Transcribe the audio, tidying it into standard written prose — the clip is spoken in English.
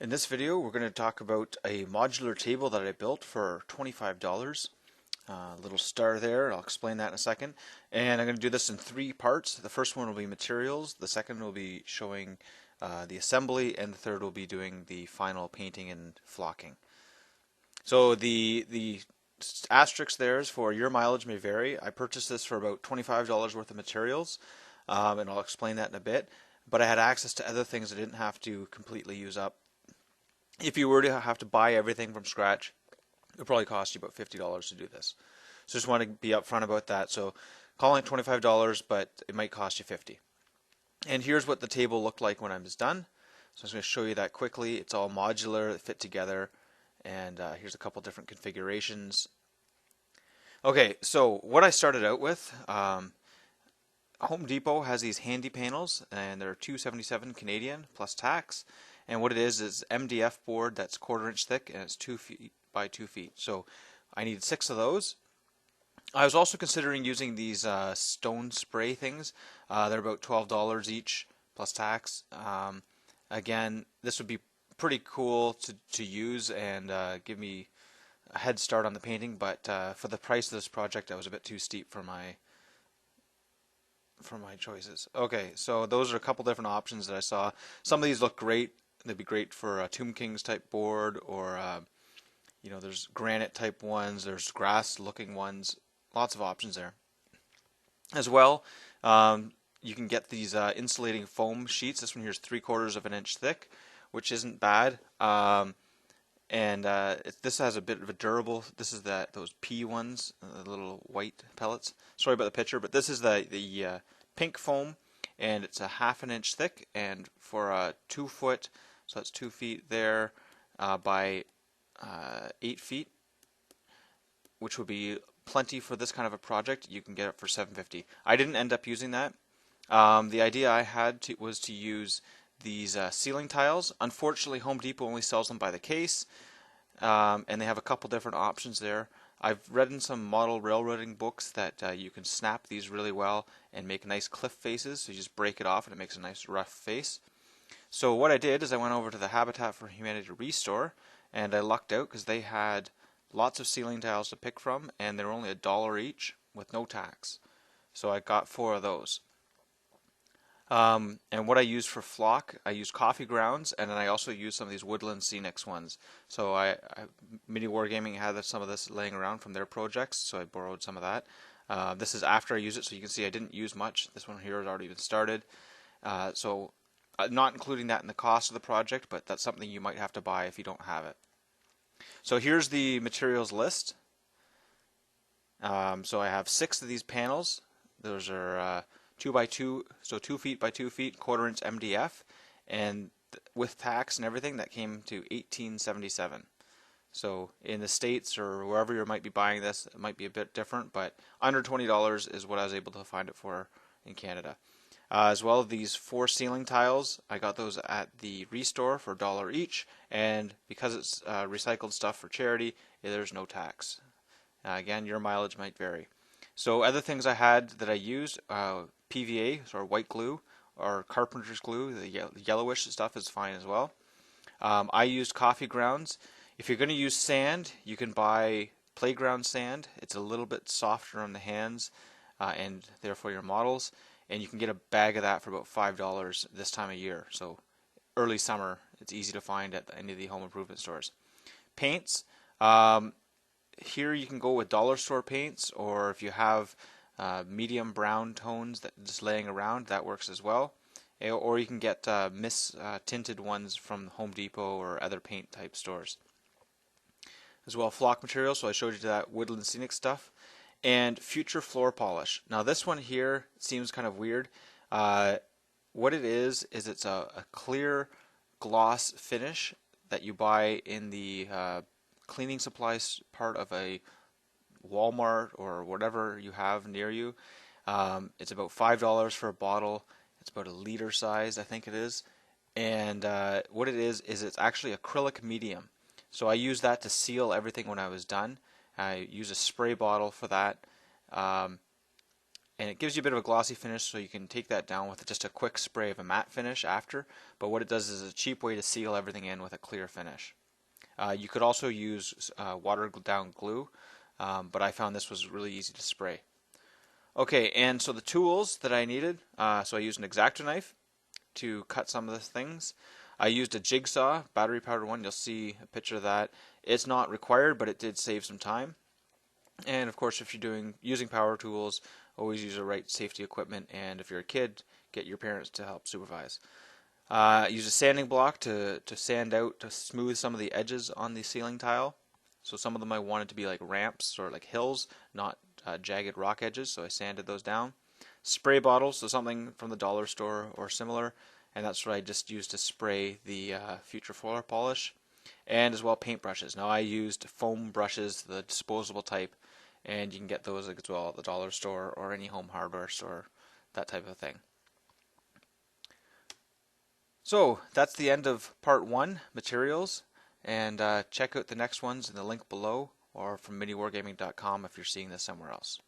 In this video, we're going to talk about a modular table that I built for $25. Little star there, I'll explain that in a second. And I'm going to do this in three parts. The first one will be materials, the second will be showing the assembly, and the third will be doing the final painting and flocking. So the asterisk there is for your mileage may vary. I purchased this for about $25 worth of materials, and I'll explain that in a bit. But I had access to other things I didn't have to completely use up. If you were to have to buy everything from scratch, it would probably cost you about $50 to do this. So just want to be upfront about that. So calling it $25, but it might cost you $50. And here's what the table looked like when I was done. So I'm just going to show you that quickly. It's all modular, it fit together, and here's a couple different configurations. Okay, so what I started out with, Home Depot has these handy panels, and they're $277 Canadian plus tax. And what it is MDF board that's 1/4 inch thick, and it's 2 feet by 2 feet. So I needed 6 of those. I was also considering using these stone spray things. They're about $12 each plus tax. Again, this would be pretty cool to use and give me a head start on the painting, but for the price of this project, I was a bit too steep for my choices. Okay, so those are a couple different options that I saw. Some of these look great. They'd be great for a Tomb Kings type board, or there's granite type ones, there's grass looking ones, lots of options there. As well, you can get these insulating foam sheets. This one here is 3/4 of an inch thick, which isn't bad. This has a bit of a durable. This is those P ones, the little white pellets. Sorry about the picture, but this is the pink foam, and it's a 1/2 inch thick, and for a 2 foot. So that's 2 feet there by 8 feet, which would be plenty for this kind of a project. You can get it for $7.50. I didn't end up using that. The idea I had was to use these ceiling tiles. Unfortunately, Home Depot only sells them by the case, and they have a couple different options there. I've read in some model railroading books that you can snap these really well and make nice cliff faces. So you just break it off and it makes a nice rough face. So what I did is I went over to the Habitat for Humanity Restore, and I lucked out because they had lots of ceiling tiles to pick from, and they were only $1 each with no tax. So I got 4 of those. And what I used for flock, I used coffee grounds, and then I also used some of these Woodland Scenics ones. So Mini Wargaming had some of this laying around from their projects, so I borrowed some of that. This is after I used it, so you can see I didn't use much. This one here has already been started. Not including that in the cost of the project, but that's something you might have to buy if you don't have it. So here's the materials list. So I have 6 of these panels. Those are 2 by 2, so 2 feet by 2 feet, 1/4 inch MDF, and with tax and everything, that came to $18.77. So in the States or wherever you might be buying this, it might be a bit different, but under $20 is what I was able to find it for in Canada. As well as these 4 ceiling tiles, I got those at the Restore for $1 each, and because it's recycled stuff for charity, there's no tax. Again, your mileage might vary. So other things I had that I used, PVA, or white glue, or carpenter's glue, the yellowish stuff is fine as well. I used coffee grounds. If you're going to use sand, you can buy playground sand. It's a little bit softer on the hands, and therefore your models. And you can get a bag of that for about $5 this time of year. So early summer, it's easy to find at any of the home improvement stores. Paints, here you can go with dollar store paints, or if you have medium brown tones that just laying around, that works as well. Or you can get tinted ones from Home Depot or other paint type stores. As well, flock material, so I showed you that Woodland Scenic stuff. And future floor polish. Now this one here seems kind of weird. What it is it's a clear gloss finish that you buy in the cleaning supplies part of a Walmart or whatever you have near you. It's about $5 for a bottle. It's about 1 liter size, I think it is. And what it is it's actually acrylic medium. So I used that to seal everything when I was done. I use a spray bottle for that. and it gives you a bit of a glossy finish, so you can take that down with just a quick spray of a matte finish after. But what it does is a cheap way to seal everything in with a clear finish. You could also use watered down glue, but I found this was really easy to spray. Okay, and so the tools that I needed, so I used an X-Acto knife to cut some of the things. I used a jigsaw, battery powered one. You'll see a picture of that. It's not required, but it did save some time. And of course, if you're using power tools, always use the right safety equipment. And if you're a kid, get your parents to help supervise. Use a sanding block to sand out, to smooth some of the edges on the ceiling tile. So some of them I wanted to be like ramps or like hills, not jagged rock edges, so I sanded those down. Spray bottles, so something from the dollar store or similar, and that's what I just used to spray the future floor polish. And as well paintbrushes. Now I used foam brushes, the disposable type, and you can get those as well at the dollar store or any home hardware store, that type of thing. So that's the end of part 1, materials, and check out the next ones in the link below or from miniwargaming.com if you're seeing this somewhere else.